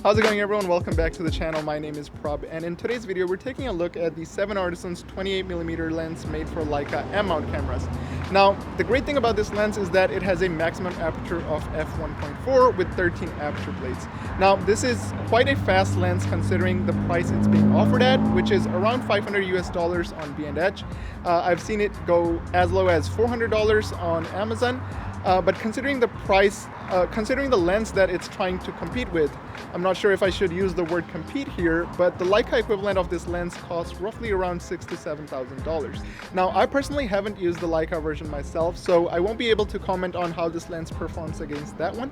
How's it going, everyone? Welcome back to the channel. My name is Prab, and in today's video we're taking a look at the 7artisans 28mm lens made for Leica M mount cameras. Now, the great thing about this lens is that it has a maximum aperture of f1.4 with 13 aperture blades. Now, this is quite a fast lens considering the price it's being offered at, which is around $500 on B&H. I've seen it go as low as $400 on Amazon. But considering the price, considering the lens that it's trying to compete with, I'm not sure if I should use the word compete here, but the Leica equivalent of this lens costs roughly around $6,000 to $7,000. Now, I personally haven't used the Leica version myself, so I won't be able to comment on how this lens performs against that one.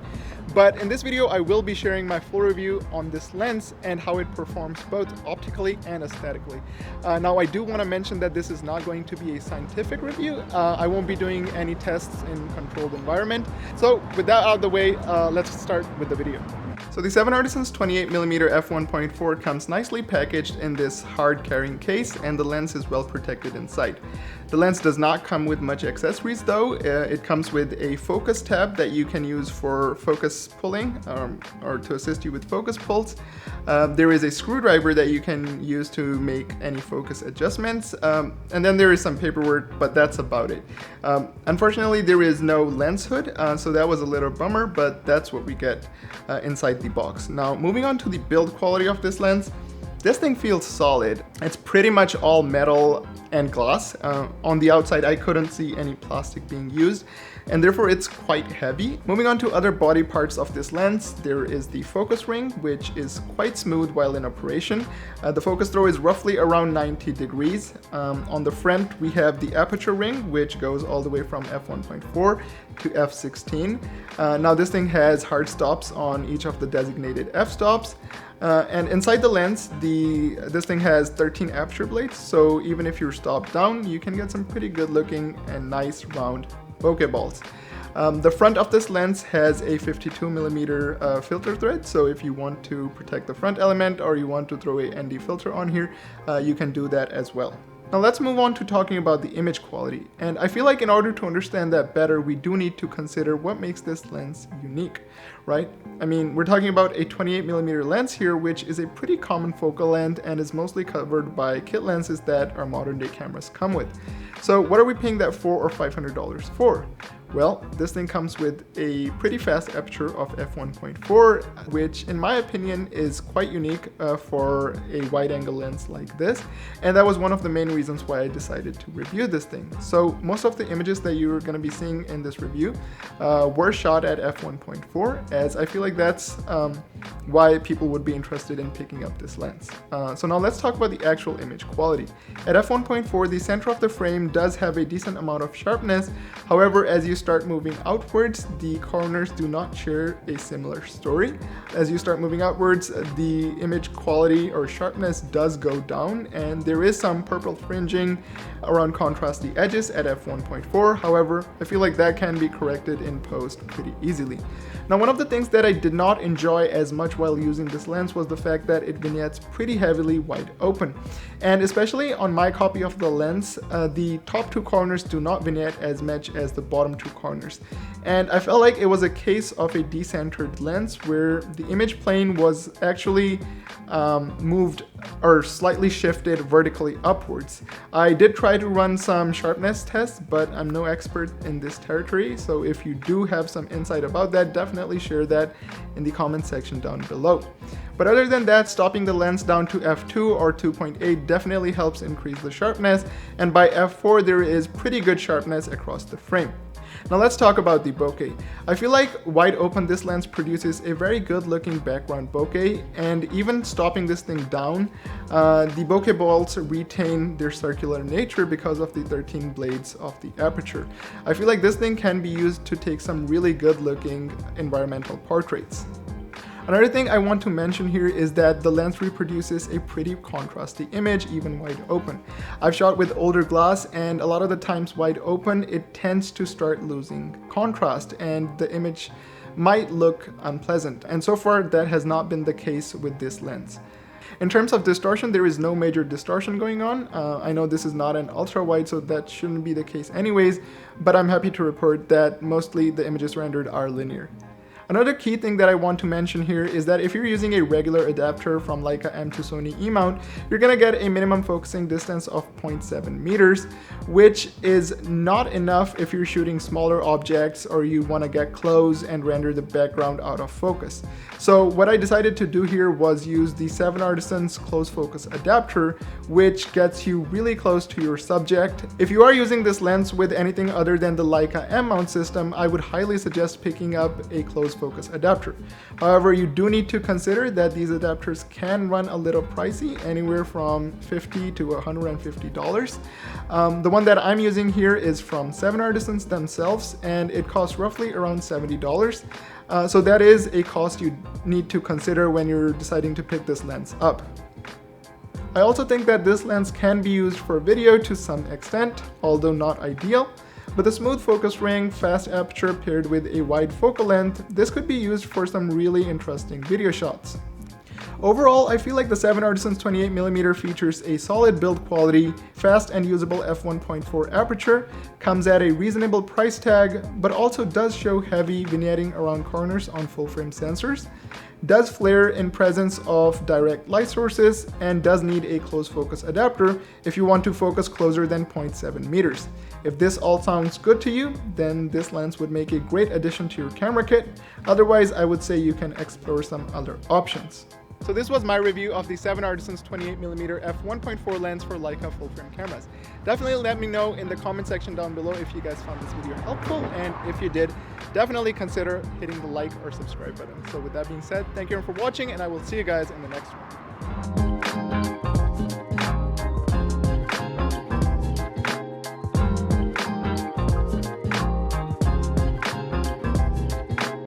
But in this video, I will be sharing my full review on this lens and how it performs both optically and aesthetically. Now, I do want to mention that this is not going to be a scientific review. I won't be doing any tests in controlled environment. So with that out of the way, let's start with the video. So the 7artisans 28mm f1.4 comes nicely packaged in this hard carrying case, and the lens is well protected inside. The lens does not come with much accessories though. It comes with a focus tab that you can use for focus pulling or to assist you with focus pulls. There is a screwdriver that you can use to make any focus adjustments. And then there is some paperwork, but that's about it. Unfortunately, there is no lens hood, so that was a little bummer, but that's what we get inside the box. Now, moving on to the build quality of this lens. This thing feels solid. It's pretty much all metal and glass. On the outside, I couldn't see any plastic being used, and therefore it's quite heavy. Moving on to other body parts of this lens, there is the focus ring, which is quite smooth while in operation. The focus throw is roughly around 90 degrees. On the front, we have the aperture ring, which goes all the way from f1.4 to f16. Now this thing has hard stops on each of the designated f-stops. And inside the lens, this thing has 13 aperture blades, so even if you're stopped down, you can get some pretty good looking and nice round bokeh balls. The front of this lens has a 52mm filter thread, so if you want to protect the front element or you want to throw a ND filter on here, you can do that as well. Now let's move on to talking about the image quality, and I feel like in order to understand that better, we do need to consider what makes this lens unique, right? I mean, we're talking about a 28mm lens here, which is a pretty common focal length and is mostly covered by kit lenses that our modern day cameras come with. So what are we paying that $400 or $500 for? Well, this thing comes with a pretty fast aperture of f1.4, which in my opinion is quite unique for a wide-angle lens like this, and that was one of the main reasons why I decided to review this thing. So most of the images that you're going to be seeing in this review were shot at f1.4, as I feel like that's why people would be interested in picking up this lens. So now let's talk about the actual image quality. At f1.4, the center of the frame does have a decent amount of sharpness. However, as you start moving outwards, the corners do not share a similar story. As you start moving outwards, the image quality or sharpness does go down, and there is some purple fringing around contrasty edges at f1.4. However, I feel like that can be corrected in post pretty easily. Now, one of the things that I did not enjoy as much while using this lens was the fact that it vignettes pretty heavily wide open. And especially on my copy of the lens, the top two corners do not vignette as much as the bottom two corners. And I felt like it was a case of a decentered lens where the image plane was actually moved or slightly shifted vertically upwards. I did try to run some sharpness tests, but I'm no expert in this territory, so if you do have some insight about that, definitely share that in the comment section down below. But other than that, stopping the lens down to f2 or 2.8 definitely helps increase the sharpness, and by f4 there is pretty good sharpness across the frame. Now let's talk about the bokeh. I feel like wide open this lens produces a very good looking background bokeh, and even stopping this thing down, the bokeh balls retain their circular nature because of the 13 blades of the aperture. I feel like this thing can be used to take some really good looking environmental portraits. Another thing I want to mention here is that the lens reproduces a pretty contrasty image even wide open. I've shot with older glass, and a lot of the times wide open it tends to start losing contrast and the image might look unpleasant, and so far that has not been the case with this lens. In terms of distortion, there is no major distortion going on. I know this is not an ultra wide, so that shouldn't be the case anyways, but I'm happy to report that mostly the images rendered are linear. Another key thing that I want to mention here is that if you're using a regular adapter from Leica M to Sony E mount, you're going to get a minimum focusing distance of 0.7 meters, which is not enough if you're shooting smaller objects or you want to get close and render the background out of focus. So what I decided to do here was use the 7artisans close focus adapter, which gets you really close to your subject. If you are using this lens with anything other than the Leica M mount system, I would highly suggest picking up a close focus adapter. However, you do need to consider that these adapters can run a little pricey, anywhere from $50 to $150. The one that I'm using here is from 7artisans themselves, and it costs roughly around $70. So that is a cost you need to consider when you're deciding to pick this lens up. I also think that this lens can be used for video to some extent, although not ideal. But the smooth focus ring, fast aperture paired with a wide focal length, this could be used for some really interesting video shots. Overall, I feel like the 7artisans 28mm features a solid build quality, fast and usable f1.4 aperture, comes at a reasonable price tag, but also does show heavy vignetting around corners on full-frame sensors, does flare in presence of direct light sources, and does need a close focus adapter if you want to focus closer than 0.7 meters. If this all sounds good to you, then this lens would make a great addition to your camera kit. Otherwise, I would say you can explore some other options. So this was my review of the 7artisans 28mm f1.4 lens for Leica full-frame cameras. Definitely let me know in the comment section down below if you guys found this video helpful, and if you did, definitely consider hitting the like or subscribe button. So with that being said, thank you for watching, and I will see you guys in the next one.